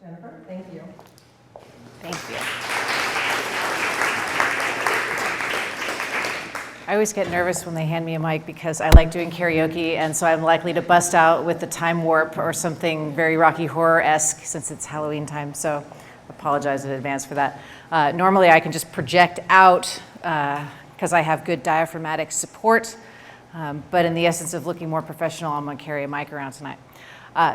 Jennifer, thank you. Thank you. I always get nervous when they hand me a mic because I like doing karaoke, and so I'm likely to bust out with the time warp or something very Rocky Horror-esque since it's Halloween time, so apologize in advance for that. Normally I can just project out because I have good diaphragmatic support, but in the essence of looking more professional, I'm going to carry a mic around tonight.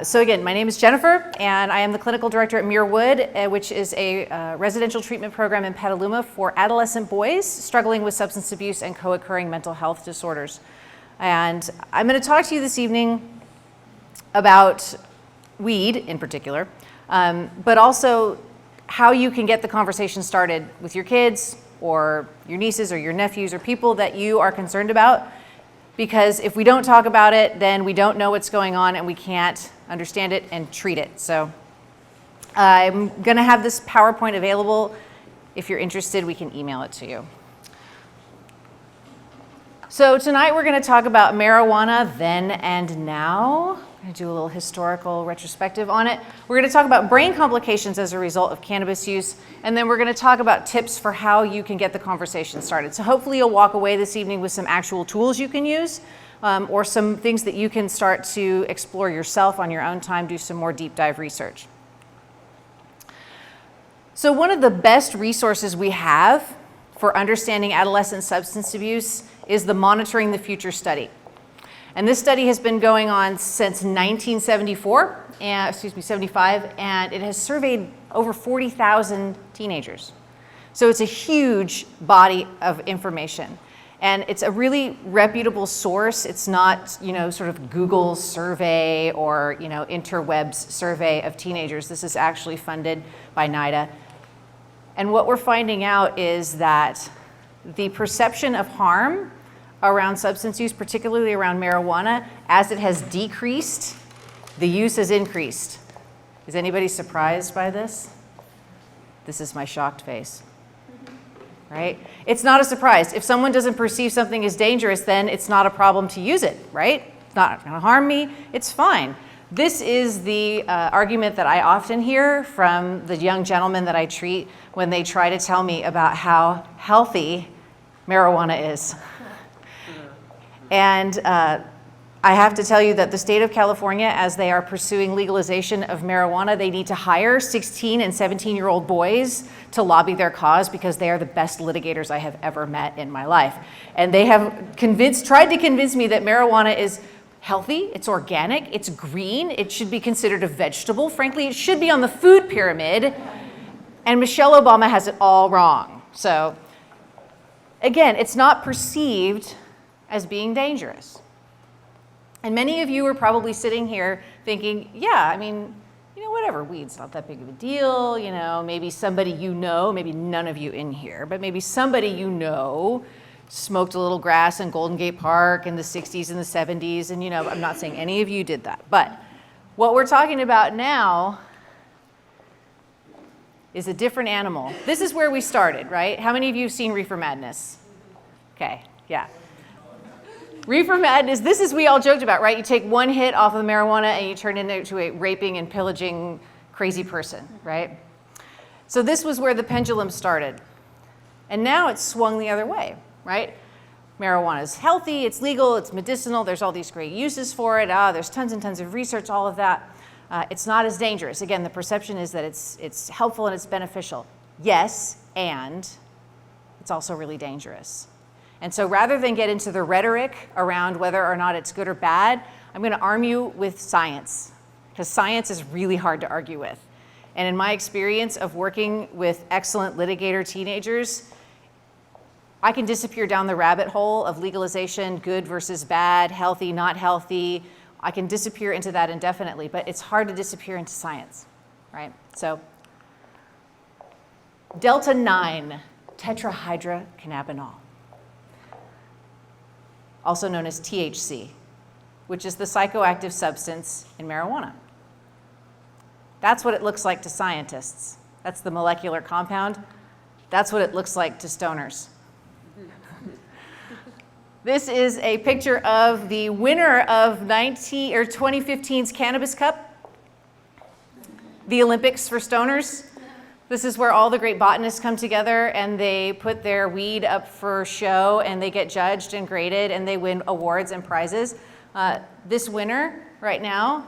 So again, my name is Jennifer, and I am the clinical director at Muirwood, which is a residential treatment program in Petaluma for adolescent boys struggling with substance abuse and co-occurring mental health disorders. And I'm going to talk to you this evening about weed in particular, but also how you can get the conversation started with your kids or your nieces or your nephews or people that you are concerned about. Because if we don't talk about it, then we don't know what's going on and we can't understand it and treat it. So I'm gonna have this PowerPoint available. If you're interested, we can email it to you. So tonight we're gonna talk about marijuana then and now. I'm gonna do a little historical retrospective on it. We're gonna talk about brain complications as a result of cannabis use, and then we're gonna talk about tips for how you can get the conversation started. So hopefully you'll walk away this evening with some actual tools you can use, or some things that you can start to explore yourself on your own time, do some more deep dive research. So one of the best resources we have for understanding adolescent substance abuse is the Monitoring the Future study. And this study has been going on since 1975, and it has surveyed over 40,000 teenagers. So it's a huge body of information. And it's a really reputable source. It's not, sort of Google's survey or, interwebs survey of teenagers. This is actually funded by NIDA. And what we're finding out is that the perception of harm around substance use, particularly around marijuana, as it has decreased, the use has increased. Is anybody surprised by this? This is my shocked face, right? It's not a surprise. If someone doesn't perceive something as dangerous, then it's not a problem to use it, right? It's not gonna harm me, it's fine. This is the argument that I often hear from the young gentlemen that I treat when they try to tell me about how healthy marijuana is. And I have to tell you that the state of California, as they are pursuing legalization of marijuana, they need to hire 16 and 17-year-old boys to lobby their cause because they are the best litigators I have ever met in my life. And they have tried to convince me that marijuana is healthy, it's organic, it's green, it should be considered a vegetable. Frankly, it should be on the food pyramid. And Michelle Obama has it all wrong. So again, it's not perceived as being dangerous. And many of you are probably sitting here thinking, yeah, whatever, weed's not that big of a deal, maybe somebody maybe none of you in here, but maybe somebody smoked a little grass in Golden Gate Park in the 60s and the 70s, and I'm not saying any of you did that, but what we're talking about now is a different animal. This is where we started, right? How many of you have seen Reefer Madness? Okay, yeah. Reefer Madness, this is we all joked about, right? You take one hit off of marijuana and you turn into a raping and pillaging crazy person, right? So this was where the pendulum started. And now it's swung the other way, right? Marijuana is healthy, it's legal, it's medicinal, there's all these great uses for it, there's tons and tons of research, all of that. It's not as dangerous. Again, the perception is that it's helpful and it's beneficial. Yes, and it's also really dangerous. And so rather than get into the rhetoric around whether or not it's good or bad, I'm going to arm you with science, because science is really hard to argue with. And in my experience of working with excellent litigator teenagers, I can disappear down the rabbit hole of legalization, good versus bad, healthy, not healthy. I can disappear into that indefinitely, but it's hard to disappear into science, right? So delta-9 tetrahydrocannabinol, also known as THC, which is the psychoactive substance in marijuana. That's what it looks like to scientists. That's the molecular compound. That's what it looks like to stoners. This is a picture of the winner of 2015's Cannabis Cup. The Olympics for stoners. This is where all the great botanists come together and they put their weed up for show and they get judged and graded and they win awards and prizes. This winner right now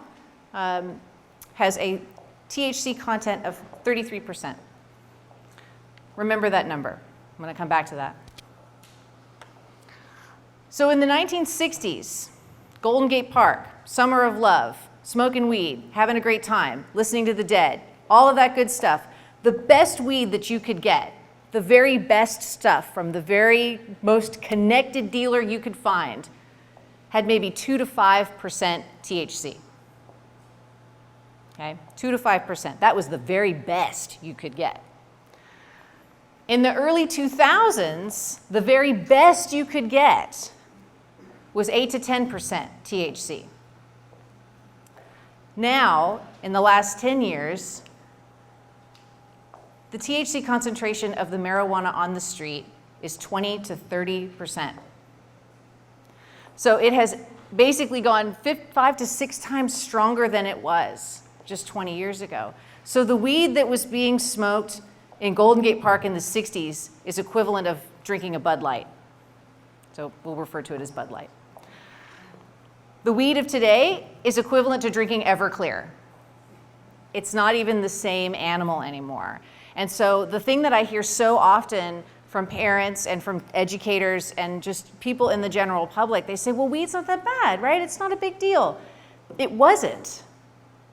has a THC content of 33%. Remember that number. I'm going to come back to that. So in the 1960s, Golden Gate Park, summer of love, smoking weed, having a great time, listening to the Dead, all of that good stuff. The best weed that you could get, the very best stuff from the very most connected dealer you could find, had maybe 2 to 5% THC. Okay, 2 to 5%. That was the very best you could get. In the early 2000s, the very best you could get was 8 to 10% THC. Now, in the last 10 years, the THC concentration of the marijuana on the street is 20 to 30%. So it has basically gone 5 to 6 times stronger than it was just 20 years ago. So the weed that was being smoked in Golden Gate Park in the 60s is equivalent of drinking a Bud Light. So we'll refer to it as Bud Light. The weed of today is equivalent to drinking Everclear. It's not even the same animal anymore. And so the thing that I hear so often from parents and from educators and just people in the general public, they say, well, weed's not that bad, right? It's not a big deal. It wasn't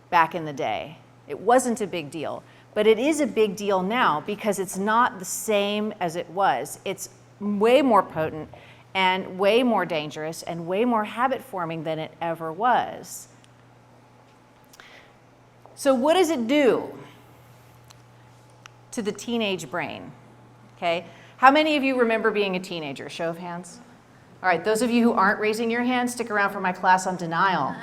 back in the day. It wasn't a big deal. But it is a big deal now because it's not the same as it was. It's way more potent and way more dangerous and way more habit forming than it ever was. So what does it do to the teenage brain? Okay, how many of you remember being a teenager? Show of hands. All right, those of you who aren't raising your hands, stick around for my class on denial.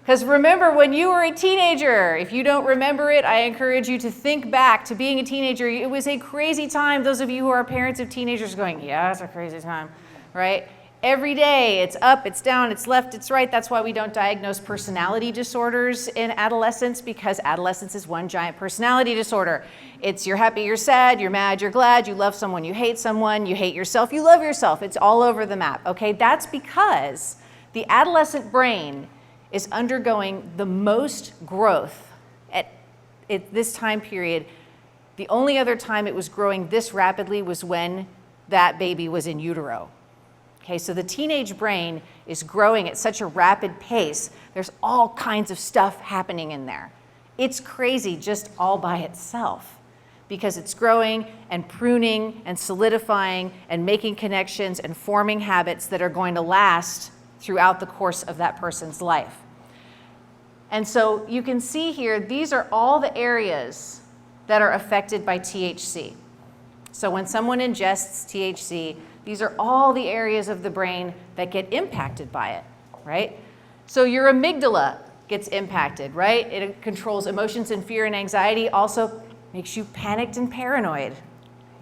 Because remember, when you were a teenager, if you don't remember it, I encourage you to think back to being a teenager. It was a crazy time. Those of you who are parents of teenagers going, yeah, it's a crazy time, right? Every day, it's up, it's down, it's left, it's right. That's why we don't diagnose personality disorders in adolescence, because adolescence is one giant personality disorder. It's you're happy, you're sad, you're mad, you're glad, you love someone, you hate someone, you hate yourself, you love yourself. It's all over the map, okay? That's because the adolescent brain is undergoing the most growth at this time period. The only other time it was growing this rapidly was when that baby was in utero. Okay, so the teenage brain is growing at such a rapid pace. There's all kinds of stuff happening in there. It's crazy just all by itself because it's growing and pruning and solidifying and making connections and forming habits that are going to last throughout the course of that person's life. And so you can see here, these are all the areas that are affected by THC. So when someone ingests THC, these are all the areas of the brain that get impacted by it, right? So your amygdala gets impacted, right? It controls emotions and fear and anxiety, also makes you panicked and paranoid.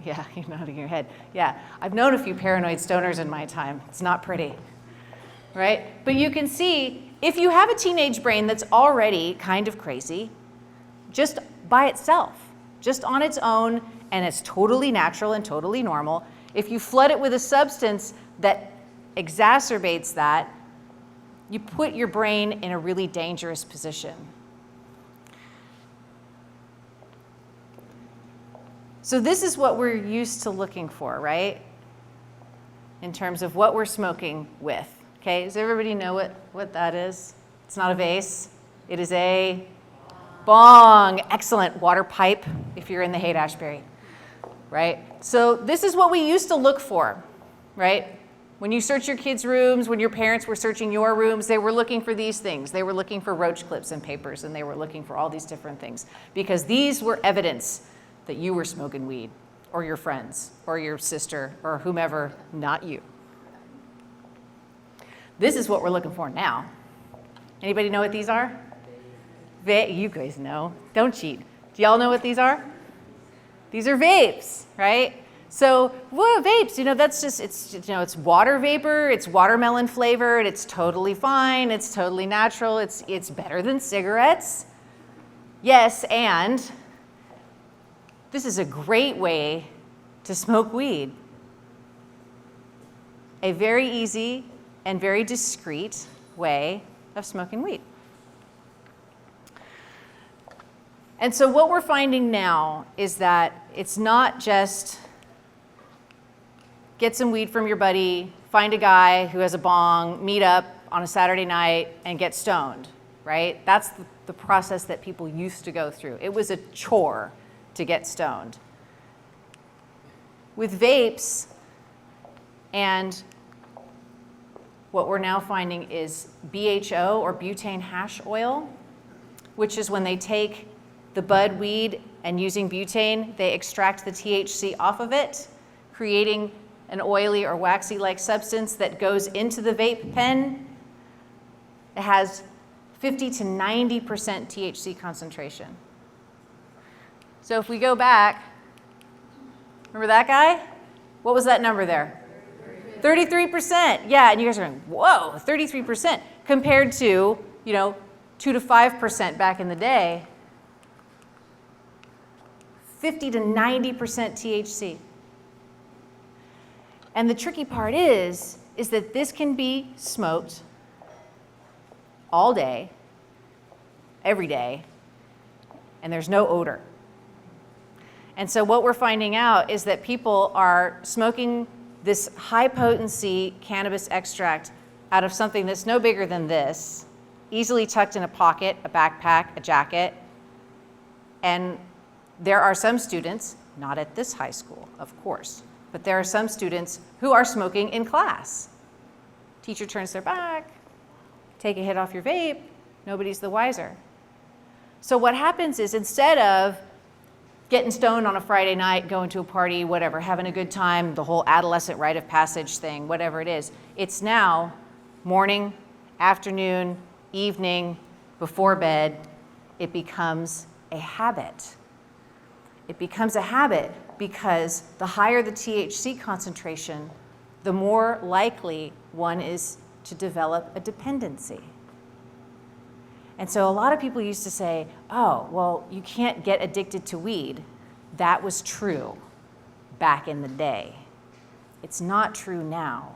Yeah, you're nodding your head. Yeah, I've known a few paranoid stoners in my time. It's not pretty, right? But you can see, if you have a teenage brain that's already kind of crazy, just by itself, just on its own, and it's totally natural and totally normal, if you flood it with a substance that exacerbates that, you put your brain in a really dangerous position. So this is what we're used to looking for, right? In terms of what we're smoking with. Okay, does everybody know what that is? It's not a vase. It is a bong. Excellent. Water pipe if you're in the Haight-Ashbury, right? So this is what we used to look for, right? When you search your kids' rooms, when your parents were searching your rooms, they were looking for these things. They were looking for roach clips and papers, and they were looking for all these different things because these were evidence that you were smoking weed, or your friends, or your sister, or whomever, not you. This is what we're looking for now. Anybody know what these are? You guys know. Don't cheat. Do y'all know what these are? These are vapes, right? So what vapes? You know, that's just, it's water vapor, it's watermelon flavored, it's totally fine, it's totally natural, it's better than cigarettes. Yes, and this is a great way to smoke weed. A very easy and very discreet way of smoking weed. And so what we're finding now is that it's not just get some weed from your buddy, find a guy who has a bong, meet up on a Saturday night and get stoned, right? That's the process that people used to go through. It was a chore to get stoned. With vapes, and what we're now finding is BHO, or butane hash oil, which is when they take the bud weed and using butane, they extract the THC off of it, creating an oily or waxy-like substance that goes into the vape pen. It has 50 to 90% THC concentration. So if we go back, remember that guy? What was that number there? 33%. Yeah, and you guys are going, whoa, 33% compared to, 2 to 5% back in the day. 50 to 90% THC. And the tricky part is that this can be smoked all day, every day, and there's no odor. And so what we're finding out is that people are smoking this high potency cannabis extract out of something that's no bigger than this, easily tucked in a pocket, a backpack, a jacket. And there are some students, not at this high school, of course, but there are some students who are smoking in class. Teacher turns their back, take a hit off your vape, nobody's the wiser. So what happens is, instead of getting stoned on a Friday night, going to a party, whatever, having a good time, the whole adolescent rite of passage thing, whatever it is, it's now morning, afternoon, evening, before bed. It becomes a habit. It becomes a habit because the higher the THC concentration, the more likely one is to develop a dependency. And so a lot of people used to say, oh, well, you can't get addicted to weed. That was true back in the day. It's not true now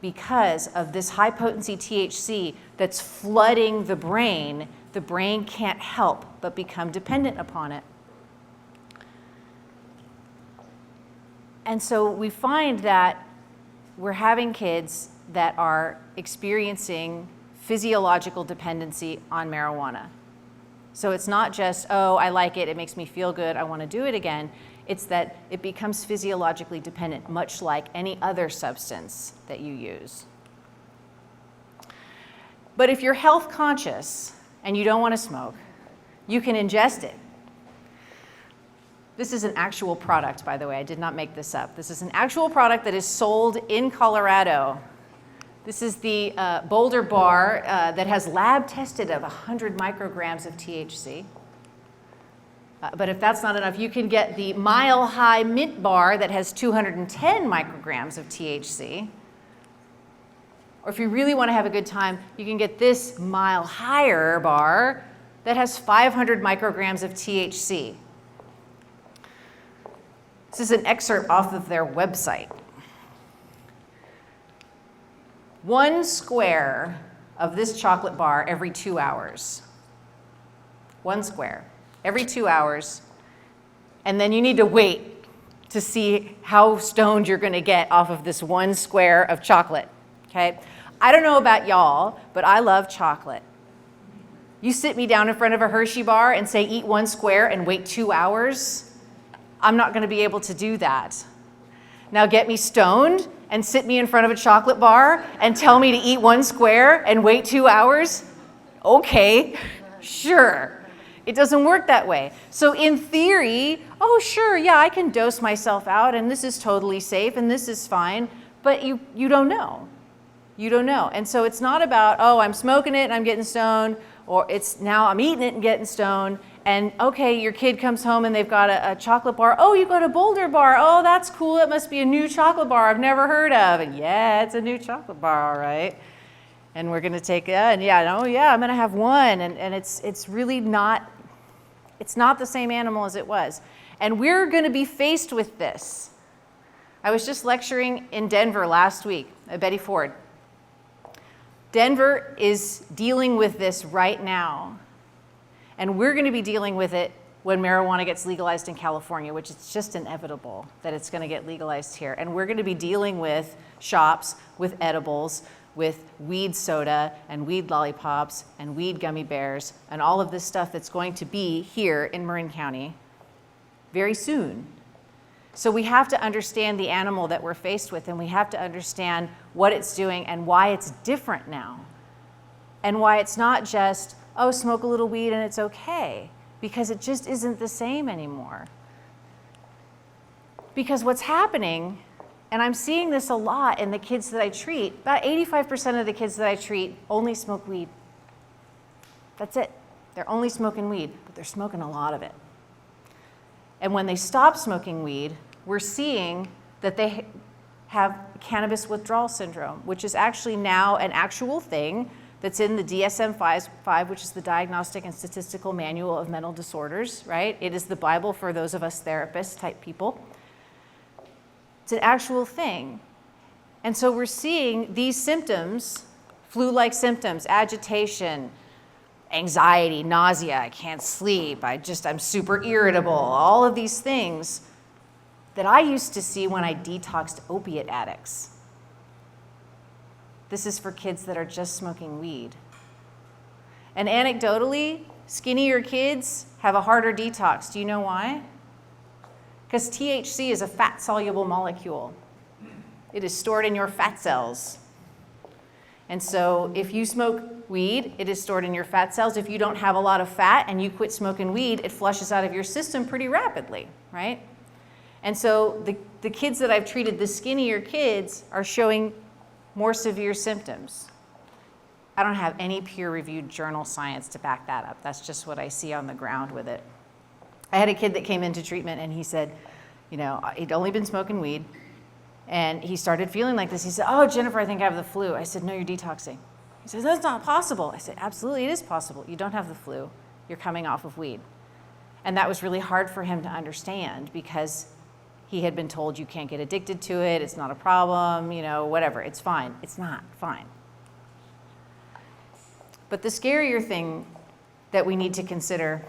because of this high potency THC that's flooding the brain. The brain can't help but become dependent upon it. And so we find that we're having kids that are experiencing physiological dependency on marijuana. So it's not just, oh, I like it, it makes me feel good, I want to do it again. It's that it becomes physiologically dependent, much like any other substance that you use. But if you're health conscious and you don't want to smoke, you can ingest it. This is an actual product, by the way. I did not make this up. This is an actual product that is sold in Colorado. This is the Boulder Bar that has lab tested of 100 micrograms of THC. But if that's not enough, you can get the Mile High Mint Bar that has 210 micrograms of THC. Or if you really want to have a good time, you can get this Mile Higher Bar that has 500 micrograms of THC. This is an excerpt off of their website. 1 square of this chocolate bar every 2 hours. 1 square every 2 hours. And then you need to wait to see how stoned you're going to get off of this 1 square of chocolate. Okay? I don't know about y'all, but I love chocolate. You sit me down in front of a Hershey bar and say, eat 1 square and wait 2 hours. I'm not going to be able to do that. Now get me stoned and sit me in front of a chocolate bar and tell me to eat 1 square and wait 2 hours? Okay, sure. It doesn't work that way. So in theory, oh sure, yeah, I can dose myself out and this is totally safe and this is fine, but you don't know. You don't know. And so it's not about, oh, I'm smoking it and I'm getting stoned, or it's now I'm eating it and getting stoned. And okay, your kid comes home and they've got a chocolate bar. Oh, you got a Boulder Bar. Oh, that's cool. It must be a new chocolate bar I've never heard of. And yeah, it's a new chocolate bar, all right. And we're going to take it. And yeah, oh yeah, I'm going to have one. And it's really not It's not the same animal as it was. And we're going to be faced with this. I was just lecturing in Denver last week at Betty Ford. Denver is dealing with this right now. And we're going to be dealing with it when marijuana gets legalized in California, which is just inevitable that it's going to get legalized here. And we're going to be dealing with shops, with edibles, with weed soda and weed lollipops and weed gummy bears and all of this stuff that's going to be here in Marin County very soon. So we have to understand the animal that we're faced with, and we have to understand what it's doing and why it's different now. And why it's not just, oh, smoke a little weed and it's okay, because it just isn't the same anymore. Because what's happening, and I'm seeing this a lot in the kids that I treat, about 85% of the kids that I treat only smoke weed. That's it. They're only smoking weed, but they're smoking a lot of it. And when they stop smoking weed, we're seeing that they have cannabis withdrawal syndrome, which is actually now an actual thing that's in the DSM-5, which is the Diagnostic and Statistical Manual of Mental Disorders, right? It is the Bible for those of us therapist type people. It's an actual thing. And so we're seeing these symptoms, flu-like symptoms, agitation, anxiety, nausea, I can't sleep, I'm super irritable, all of these things that I used to see when I detoxed opiate addicts. This is for kids that are just smoking weed. And anecdotally, skinnier kids have a harder detox. Do you know why? Because THC is a fat-soluble molecule. It is stored in your fat cells. And so if you smoke weed, it is stored in your fat cells. If you don't have a lot of fat and you quit smoking weed, it flushes out of your system pretty rapidly, right? And so the kids that I've treated, the skinnier kids, are showing more severe symptoms. I don't have any peer-reviewed journal science to back that up. That's just what I see on the ground with it. I had a kid that came into treatment and he said, he'd only been smoking weed and he started feeling like this. He said, oh, Jennifer, I think I have the flu. I said, no, you're detoxing. He says, that's not possible. I said, absolutely, it is possible. You don't have the flu. You're coming off of weed. And that was really hard for him to understand because he had been told you can't get addicted to it. It's not a problem, whatever. It's fine. It's not fine. But the scarier thing that we need to consider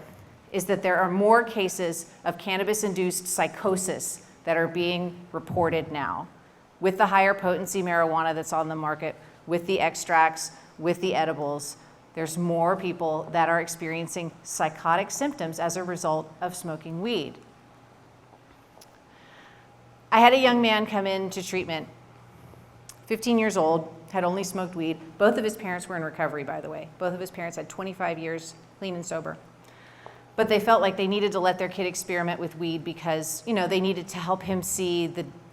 is that there are more cases of cannabis-induced psychosis that are being reported now with the higher potency marijuana that's on the market, with the extracts, with the edibles. There's more people that are experiencing psychotic symptoms as a result of smoking weed. I had a young man come into treatment, 15 years old, had only smoked weed. Both of his parents were in recovery, by the way. Both of his parents had 25 years clean and sober. But they felt like they needed to let their kid experiment with weed because, they needed to help him see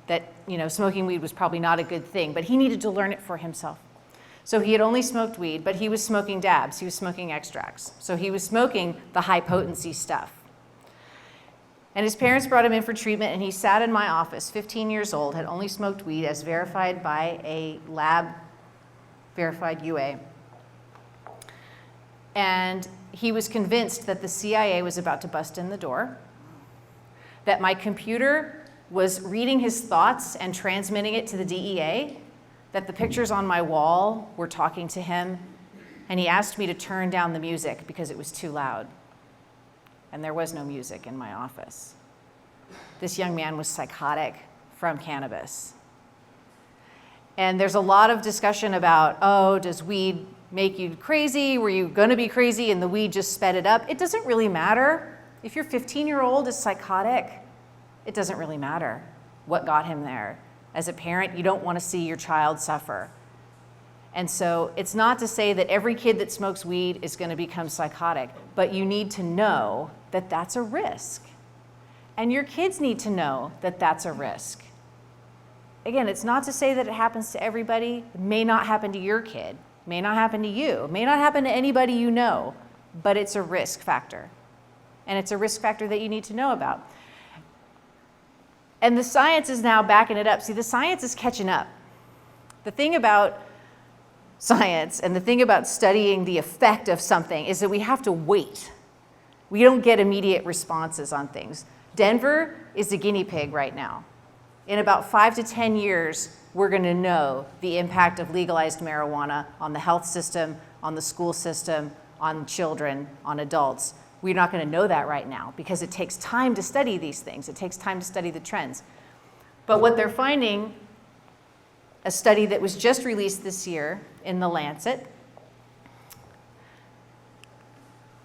that smoking weed was probably not a good thing, but he needed to learn it for himself. So he had only smoked weed, but he was smoking dabs, he was smoking extracts. So he was smoking the high potency stuff. And his parents brought him in for treatment and he sat in my office, 15 years old, had only smoked weed as verified by a lab verified UA. And he was convinced that the CIA was about to bust in the door, that my computer was reading his thoughts and transmitting it to the DEA, that the pictures on my wall were talking to him, and he asked me to turn down the music because it was too loud. And there was no music in my office. This young man was psychotic from cannabis. And there's a lot of discussion about, does weed make you crazy? Were you going to be crazy and the weed just sped it up? It doesn't really matter. If your 15-year-old is psychotic, it doesn't really matter what got him there. As a parent, you don't want to see your child suffer. And so it's not to say that every kid that smokes weed is going to become psychotic, but you need to know that that's a risk. And your kids need to know that that's a risk. Again, it's not to say that it happens to everybody. It may not happen to your kid. It may not happen to you. It may not happen to anybody you know, but it's a risk factor. And it's a risk factor that you need to know about. And the science is now backing it up. See, the science is catching up. The thing about science and the thing about studying the effect of something is that we have to wait. We don't get immediate responses on things. Denver is a guinea pig right now. In about 5 to 10 years, we're going to know the impact of legalized marijuana on the health system, on the school system, on children, on adults. We're not going to know that right now because it takes time to study these things. It takes time to study the trends. But what they're finding, a study that was just released this year in The Lancet,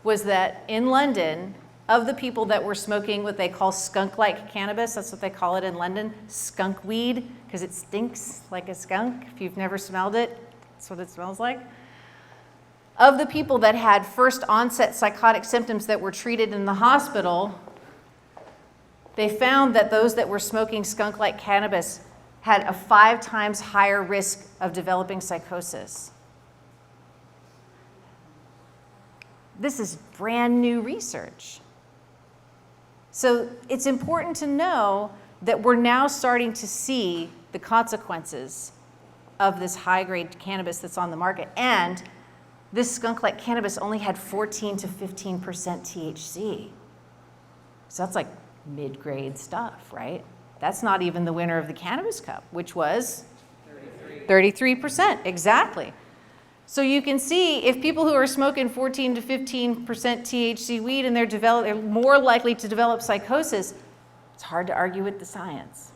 was that in London, of the people that were smoking what they call skunk-like cannabis, that's what they call it in London, skunk weed, because it stinks like a skunk. If you've never smelled it, that's what it smells like. Of the people that had first onset psychotic symptoms that were treated in the hospital, they found that those that were smoking skunk-like cannabis had a 5 times higher risk of developing psychosis. This is brand new research. So it's important to know that we're now starting to see the consequences of this high-grade cannabis that's on the market. And this skunk-like cannabis only had 14 to 15% THC. So that's like mid-grade stuff, right? That's not even the winner of the Cannabis Cup, which was 33%, exactly. So you can see if people who are smoking 14 to 15% THC weed and they're more likely to develop psychosis, it's hard to argue with the science.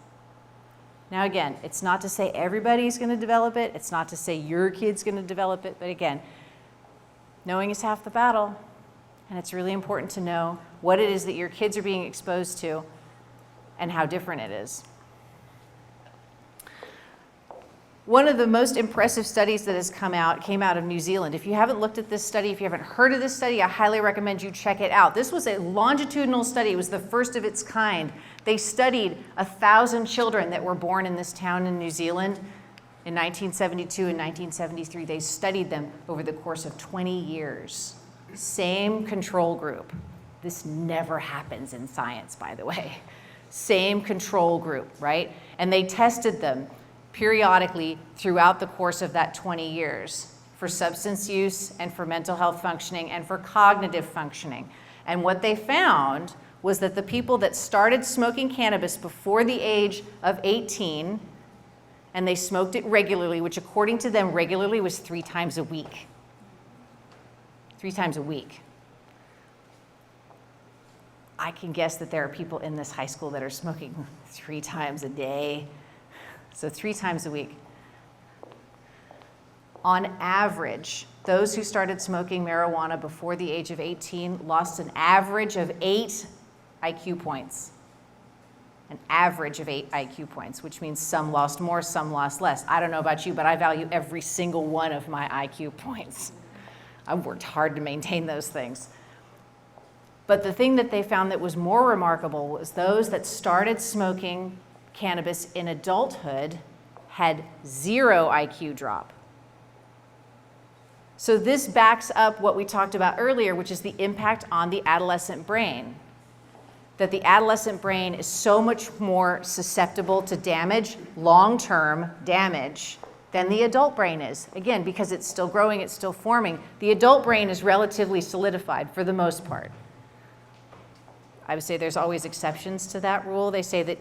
Now again, it's not to say everybody's going to develop it. It's not to say your kid's going to develop it. But again, knowing is half the battle. And it's really important to know what it is that your kids are being exposed to and how different it is. One of the most impressive studies that has came out of New Zealand. If you haven't looked at this study, if you haven't heard of this study, I highly recommend you check it out. This was a longitudinal study. It was the first of its kind. They studied 1,000 children that were born in this town in New Zealand in 1972 and 1973. They studied them over the course of 20 years. Same control group. This never happens in science, by the way. Same control group, right? And they tested them periodically throughout the course of that 20 years for substance use and for mental health functioning and for cognitive functioning. And what they found was that the people that started smoking cannabis before the age of 18, and they smoked it regularly, which according to them regularly was 3 times a week. 3 times a week. I can guess that there are people in this high school that are smoking 3 times a day. So 3 times a week. On average, those who started smoking marijuana before the age of 18 lost an average of 8 IQ points. An average of 8 IQ points, which means some lost more, some lost less. I don't know about you, but I value every single one of my IQ points. I've worked hard to maintain those things. But the thing that they found that was more remarkable was those that started smoking cannabis in adulthood had 0 IQ drop. So this backs up what we talked about earlier, which is the impact on the adolescent brain. That the adolescent brain is so much more susceptible to damage, long-term damage, than the adult brain is. Again, because it's still growing, it's still forming. The adult brain is relatively solidified for the most part. I would say there's always exceptions to that rule. They say that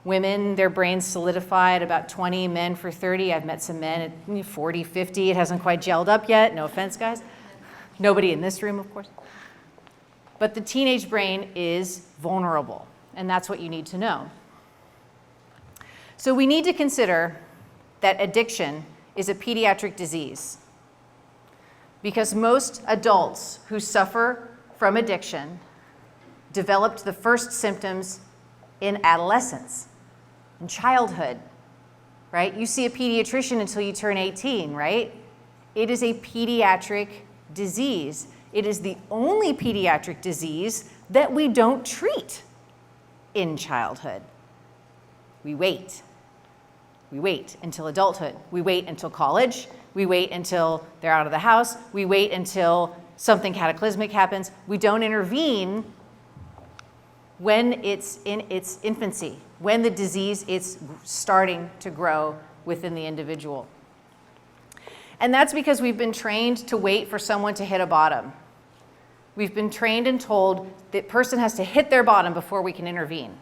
women, their brains solidify at about 20, men for 30. I've met some men at 40, 50. It hasn't quite gelled up yet. No offense, guys. Nobody in this room, of course. But the teenage brain is vulnerable, and that's what you need to know. So we need to consider that addiction is a pediatric disease because most adults who suffer from addiction developed the first symptoms in adolescence, in childhood, right? You see a pediatrician until you turn 18, right? It is a pediatric disease. It is the only pediatric disease that we don't treat in childhood. We wait. We wait until adulthood. We wait until college. We wait until they're out of the house. We wait until something cataclysmic happens. We don't intervene when it's in its infancy, when the disease is starting to grow within the individual. And that's because we've been trained to wait for someone to hit a bottom. We've been trained and told that person has to hit their bottom before we can intervene.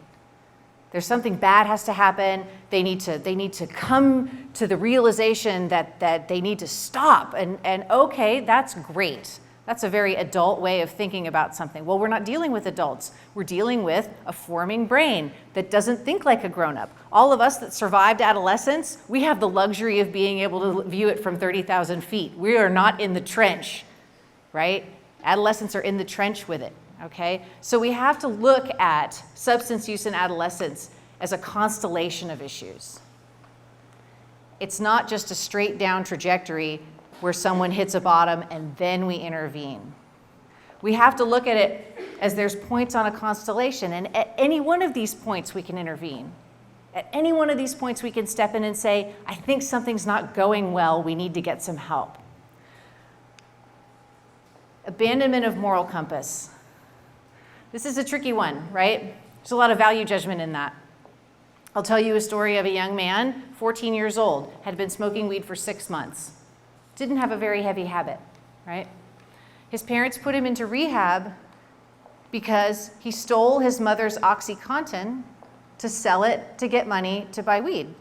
There's something bad has to happen. They need to come to the realization that they need to stop. And okay, that's great. That's a very adult way of thinking about something. Well, we're not dealing with adults. We're dealing with a forming brain that doesn't think like a grown-up. All of us that survived adolescence, we have the luxury of being able to view it from 30,000 feet. We are not in the trench, right? Adolescents are in the trench with it, okay? So we have to look at substance use in adolescence as a constellation of issues. It's not just a straight down trajectory where someone hits a bottom and then we intervene. We have to look at it as there's points on a constellation, and at any one of these points we can intervene. At any one of these points we can step in and say, I think something's not going well, we need to get some help. Abandonment of moral compass. This is a tricky one, right? There's a lot of value judgment in that. I'll tell you a story of a young man, 14 years old, had been smoking weed for 6 months. Didn't have a very heavy habit, right? His parents put him into rehab because he stole his mother's OxyContin to sell it to get money to buy weed.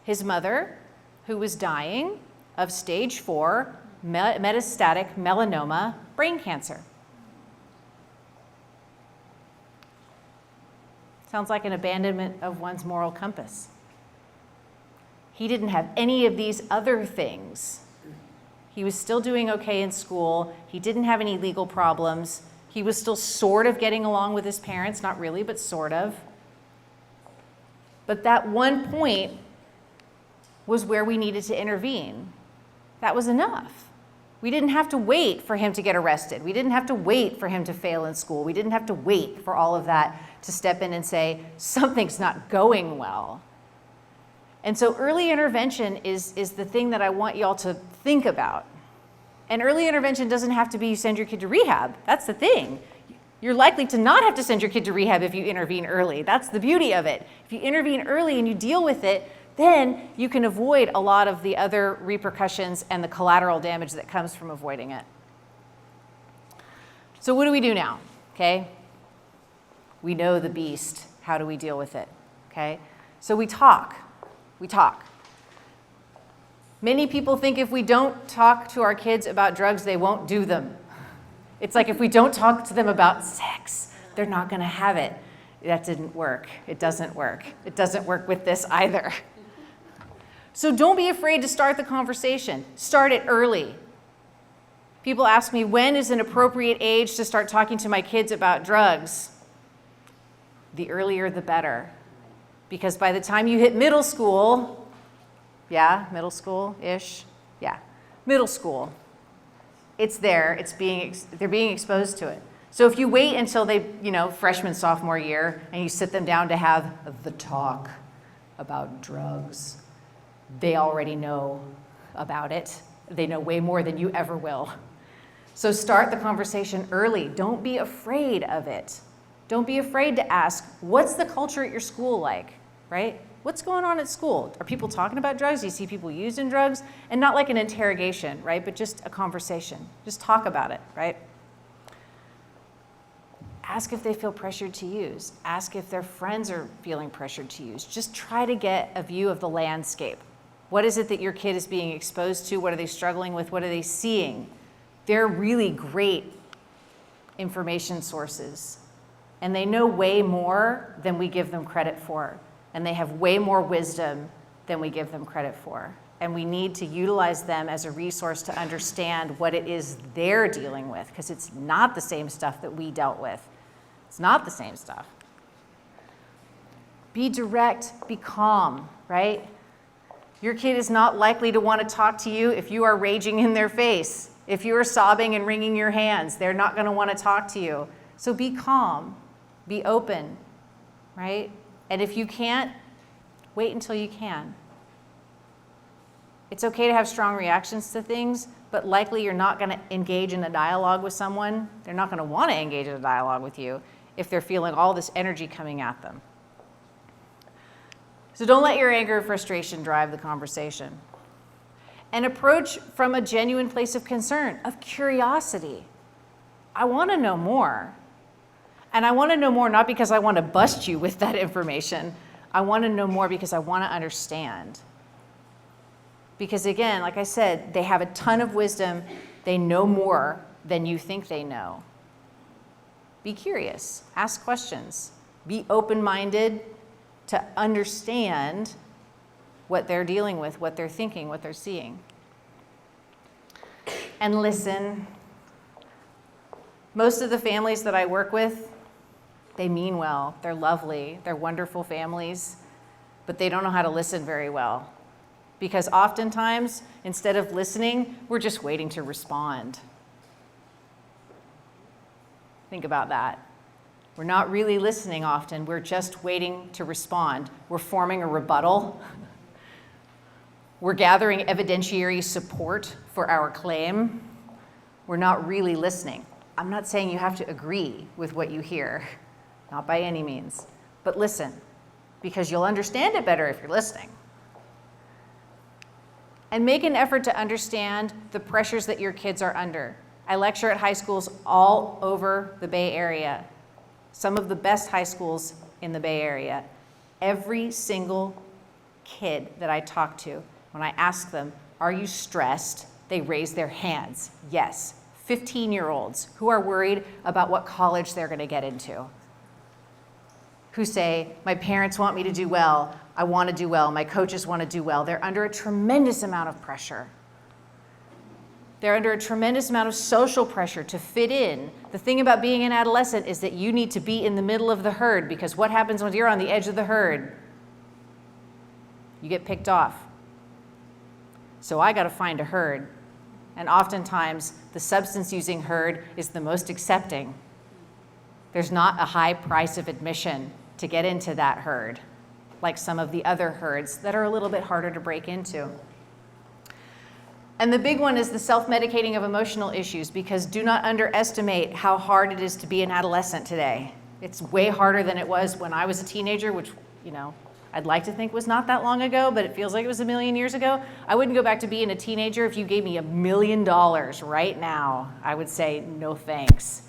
His mother, who was dying of stage 4 metastatic melanoma brain cancer. Sounds like an abandonment of one's moral compass. He didn't have any of these other things. He was still doing okay in school. He didn't have any legal problems. He was still sort of getting along with his parents, not really, but sort of. But that one point was where we needed to intervene. That was enough. We didn't have to wait for him to get arrested. We didn't have to wait for him to fail in school. We didn't have to wait for all of that to step in and say, something's not going well. And so early intervention is the thing that I want y'all to think about. And early intervention doesn't have to be you send your kid to rehab. That's the thing. You're likely to not have to send your kid to rehab if you intervene early. That's the beauty of it. If you intervene early and you deal with it, then you can avoid a lot of the other repercussions and the collateral damage that comes from avoiding it. So what do we do now? Okay? We know the beast. How do we deal with it? Okay? So we talk. We talk. Many people think if we don't talk to our kids about drugs, they won't do them. It's like if we don't talk to them about sex, they're not going to have it. That didn't work. It doesn't work. It doesn't work with this either. So don't be afraid to start the conversation. Start it early. People ask me, when is an appropriate age to start talking to my kids about drugs? The earlier, the better. Because by the time you hit middle school, middle school-ish, middle school, it's there, they're being exposed to it. So if you wait until they, freshman, sophomore year, and you sit them down to have the talk about drugs, they already know about it. They know way more than you ever will. So start the conversation early. Don't be afraid of it. Don't be afraid to ask, what's the culture at your school like, right? What's going on at school? Are people talking about drugs? Do you see people using drugs? And not like an interrogation, right? But just a conversation. Just talk about it, right? Ask if they feel pressured to use. Ask if their friends are feeling pressured to use. Just try to get a view of the landscape. What is it that your kid is being exposed to? What are they struggling with? What are they seeing? They're really great information sources. And they know way more than we give them credit for. And they have way more wisdom than we give them credit for. And we need to utilize them as a resource to understand what it is they're dealing with, because it's not the same stuff that we dealt with. It's not the same stuff. Be direct, be calm, right? Your kid is not likely to want to talk to you if you are raging in their face. If you are sobbing and wringing your hands, they're not going to want to talk to you. So be calm, be open, right? And if you can't, wait until you can. It's okay to have strong reactions to things, but likely you're not going to engage in a dialogue with someone. They're not going to want to engage in a dialogue with you if they're feeling all this energy coming at them. So don't let your anger or frustration drive the conversation. And approach from a genuine place of concern, of curiosity. I want to know more. And I want to know more not because I want to bust you with that information. I want to know more because I want to understand. Because again, like I said, they have a ton of wisdom. They know more than you think they know. Be curious, ask questions, be open-minded to understand what they're dealing with, what they're thinking, what they're seeing. And listen. Most of the families that I work with, they mean well, they're lovely, they're wonderful families, but they don't know how to listen very well. Because oftentimes, instead of listening, we're just waiting to respond. Think about that. We're not really listening often, we're just waiting to respond. We're forming a rebuttal. We're gathering evidentiary support for our claim. We're not really listening. I'm not saying you have to agree with what you hear, not by any means, but listen, because you'll understand it better if you're listening. And make an effort to understand the pressures that your kids are under. I lecture at high schools all over the Bay Area, some of the best high schools in the Bay Area. Every single kid that I talk to, when I ask them, are you stressed? They raise their hands. Yes. 15-year-olds who are worried about what college they're going to get into, who say, my parents want me to do well, I want to do well, my coaches want to do well. They're under a tremendous amount of pressure. They're under a tremendous amount of social pressure to fit in. The thing about being an adolescent is that you need to be in the middle of the herd, because what happens when you're on the edge of the herd? You get picked off. So I got to find a herd. And oftentimes, the substance-using herd is the most accepting. There's not a high price of admission to get into that herd, like some of the other herds that are a little bit harder to break into. And the big one is the self-medicating of emotional issues, because do not underestimate how hard it is to be an adolescent today. It's way harder than it was when I was a teenager, which, I'd like to think was not that long ago, but it feels like it was a million years ago. I wouldn't go back to being a teenager. If you gave me $1 million right now, I would say no thanks.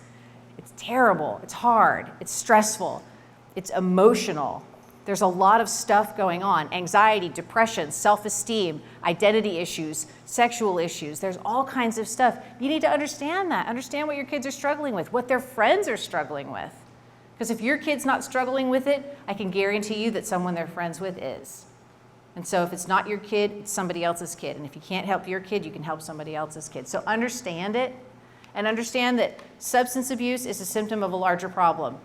It's terrible, it's hard, it's stressful, it's emotional. There's a lot of stuff going on: anxiety, depression, self-esteem, identity issues, sexual issues. There's all kinds of stuff. You need to understand that. Understand what your kids are struggling with, what their friends are struggling with. Because if your kid's not struggling with it, I can guarantee you that someone they're friends with is. And so if it's not your kid, it's somebody else's kid. And if you can't help your kid, you can help somebody else's kid. So understand it, and understand that substance abuse is a symptom of a larger problem.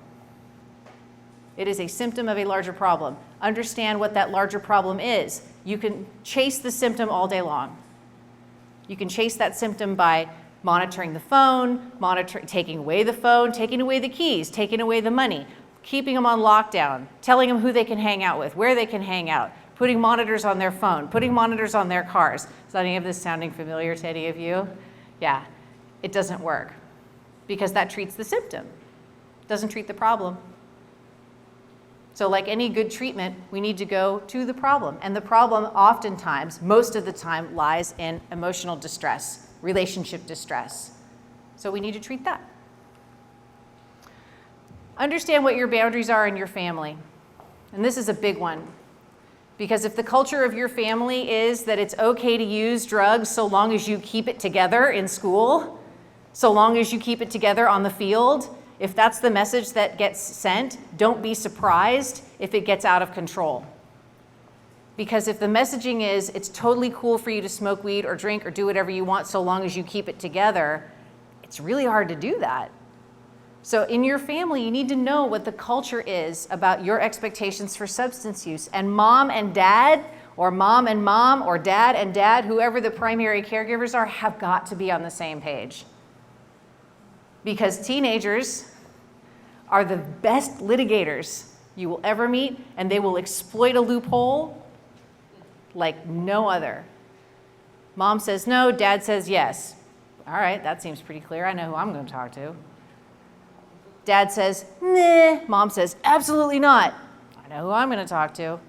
It is a symptom of a larger problem. Understand what that larger problem is. You can chase the symptom all day long. You can chase that symptom by monitoring the phone, taking away the phone, taking away the keys, taking away the money, keeping them on lockdown, telling them who they can hang out with, where they can hang out, putting monitors on their phone, putting monitors on their cars. Is any of this sounding familiar to any of you? Yeah, it doesn't work, because that treats the symptom. It doesn't treat the problem. So like any good treatment, we need to go to the problem. And the problem oftentimes, most of the time, lies in emotional distress, relationship distress. So we need to treat that. Understand what your boundaries are in your family. And this is a big one. Because if the culture of your family is that it's okay to use drugs so long as you keep it together in school, so long as you keep it together on the field, if that's the message that gets sent, don't be surprised if it gets out of control. Because if the messaging is it's totally cool for you to smoke weed or drink or do whatever you want so long as you keep it together, it's really hard to do that. So in your family, you need to know what the culture is about your expectations for substance use. And mom and dad, or mom and mom, or dad and dad, whoever the primary caregivers are, have got to be on the same page. Because teenagers are the best litigators you will ever meet, and they will exploit a loophole like no other. Mom says no, dad says yes. All right, that seems pretty clear. I know who I'm going to talk to. Dad says, nah. Mom says, absolutely not. I know who I'm going to talk to.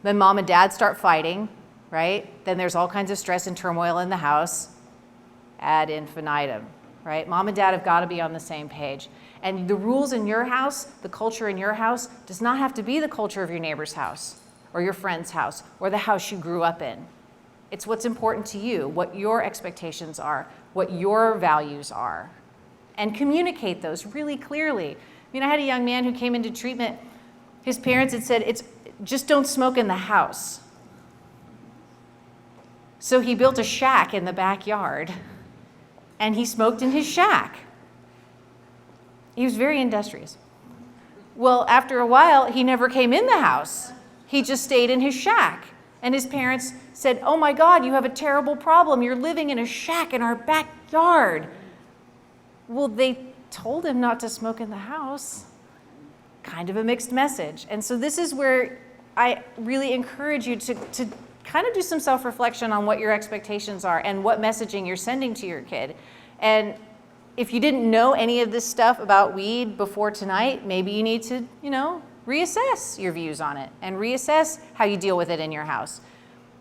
Then mom and dad start fighting, right? Then there's all kinds of stress and turmoil in the house ad infinitum. right? Mom and dad have got to be on the same page. And the rules in your house, the culture in your house, does not have to be the culture of your neighbor's house or your friend's house or the house you grew up in. It's what's important to you, what your expectations are, what your values are, and communicate those really clearly. I mean, I had a young man who came into treatment. His parents had said, just don't smoke in the house. So he built a shack in the backyard, and he smoked in his shack. He was very industrious. Well, after a while, he never came in the house. He just stayed in his shack. And his parents said, oh my God, you have a terrible problem. You're living in a shack in our backyard. Well, they told him not to smoke in the house. Kind of a mixed message. And so this is where I really encourage you to kind of do some self-reflection on what your expectations are and what messaging you're sending to your kid. And if you didn't know any of this stuff about weed before tonight, maybe you need to, reassess your views on it and reassess how you deal with it in your house.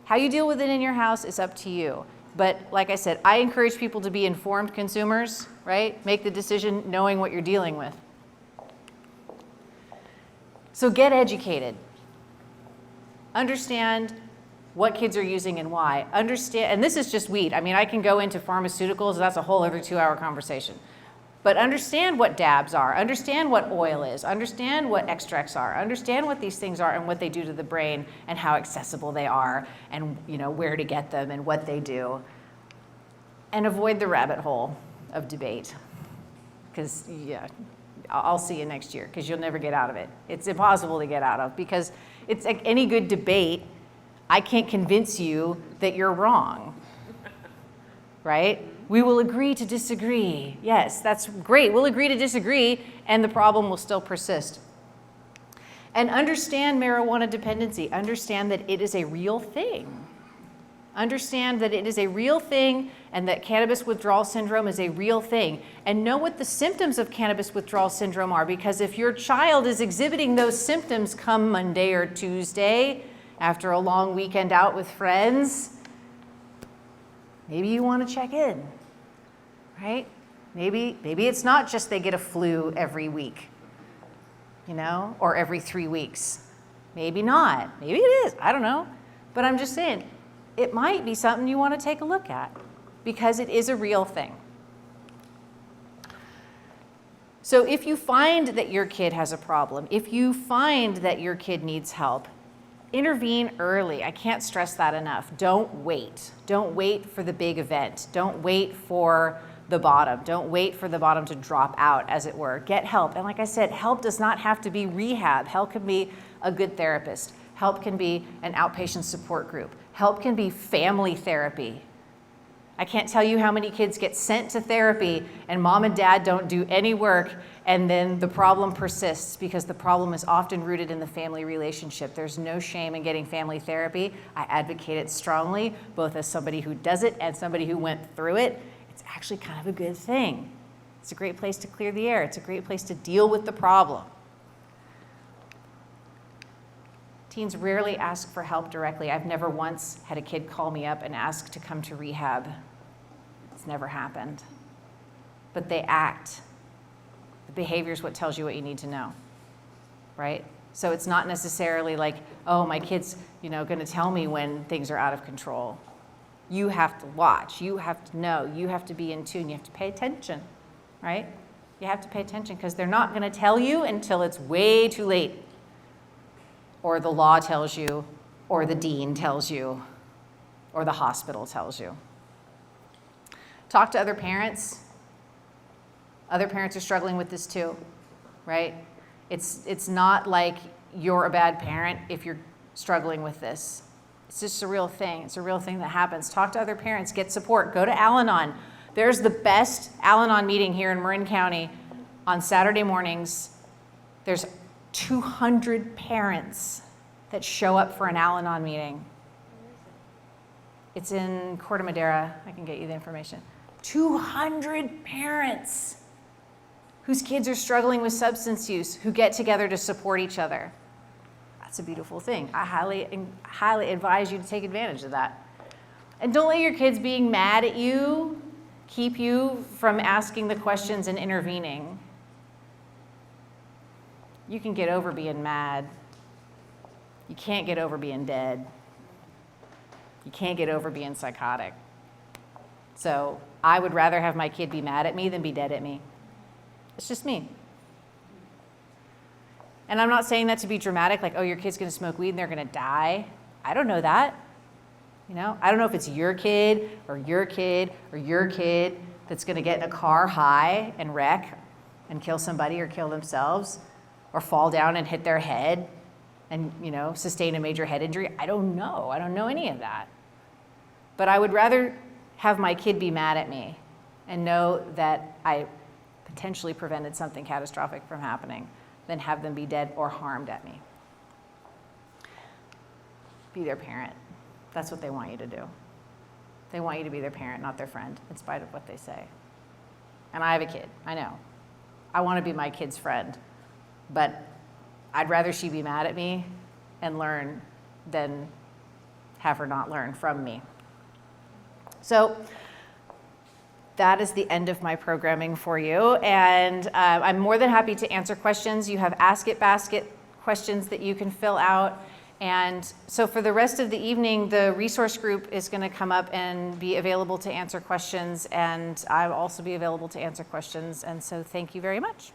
How you deal with it in your house is up to you. But like I said, I encourage people to be informed consumers, right? Make the decision knowing what you're dealing with. So get educated. Understand what kids are using and why. Understand, and this is just weed. I mean, I can go into pharmaceuticals, that's a whole other 2-hour conversation. But understand what dabs are, understand what oil is, understand what extracts are, understand what these things are and what they do to the brain and how accessible they are and where to get them and what they do. And avoid the rabbit hole of debate. Because, I'll see you next year because you'll never get out of it. It's impossible to get out of because it's like any good debate. I can't convince you that you're wrong, right? We will agree to disagree. Yes, that's great. We'll agree to disagree, and the problem will still persist. And understand marijuana dependency. Understand that it is a real thing. Understand that it is a real thing and that cannabis withdrawal syndrome is a real thing. And know what the symptoms of cannabis withdrawal syndrome are, because if your child is exhibiting those symptoms come Monday or Tuesday, after a long weekend out with friends, maybe you want to check in, right? Maybe it's not just they get a flu every week, or every 3 weeks. Maybe not. Maybe it is. I don't know. But I'm just saying, it might be something you want to take a look at because it is a real thing. So if you find that your kid has a problem, if you find that your kid needs help, intervene early. I can't stress that enough. Don't wait. Don't wait for the big event. Don't wait for the bottom. Don't wait for the bottom to drop out, as it were. Get help. And like I said, help does not have to be rehab. Help can be a good therapist. Help can be an outpatient support group. Help can be family therapy. I can't tell you how many kids get sent to therapy and mom and dad don't do any work, and then the problem persists because the problem is often rooted in the family relationship. There's no shame in getting family therapy. I advocate it strongly, both as somebody who does it and somebody who went through it. It's actually kind of a good thing. It's a great place to clear the air. It's a great place to deal with the problem. Teens rarely ask for help directly. I've never once had a kid call me up and ask to come to rehab. It's never happened. But they act. The behavior is what tells you what you need to know, right? So it's not necessarily like, oh, my kid's going to tell me when things are out of control. You have to watch. You have to know. You have to be in tune. You have to pay attention, right? You have to pay attention because they're not going to tell you until it's way too late. Or the law tells you, or the dean tells you, or the hospital tells you. Talk to other parents. Other parents are struggling with this too, right? It's not like you're a bad parent if you're struggling with this. It's just a real thing. It's a real thing that happens. Talk to other parents, get support, go to Al-Anon. There's the best Al-Anon meeting here in Marin County on Saturday mornings. There's 200 parents that show up for an Al-Anon meeting. It's in Corte Madera. I can get you the information. 200 parents whose kids are struggling with substance use who get together to support each other. That's a beautiful thing. I highly advise you to take advantage of that. And don't let your kids being mad at you keep you from asking the questions and intervening. You can get over being mad. You can't get over being dead. You can't get over being psychotic. So I would rather have my kid be mad at me than be dead at me. It's just me. And I'm not saying that to be dramatic, like, oh, your kid's gonna smoke weed and they're gonna die. I don't know that. You know, I don't know if it's your kid or your kid or your kid that's gonna get in a car high and wreck and kill somebody or kill themselves or fall down and hit their head and, you know, sustain a major head injury. I don't know. I don't know any of that. But I would rather have my kid be mad at me and know that I potentially prevented something catastrophic from happening than have them be dead or harmed at me. Be their parent. That's what they want you to do. They want you to be their parent, not their friend, in spite of what they say. And I have a kid, I know. I want to be my kid's friend, but I'd rather she be mad at me and learn than have her not learn from me. So that is the end of my programming for you. And I'm more than happy to answer questions. You have Ask It Basket questions that you can fill out. And so for the rest of the evening, the resource group is going to come up and be available to answer questions. And I'll also be available to answer questions. And so thank you very much.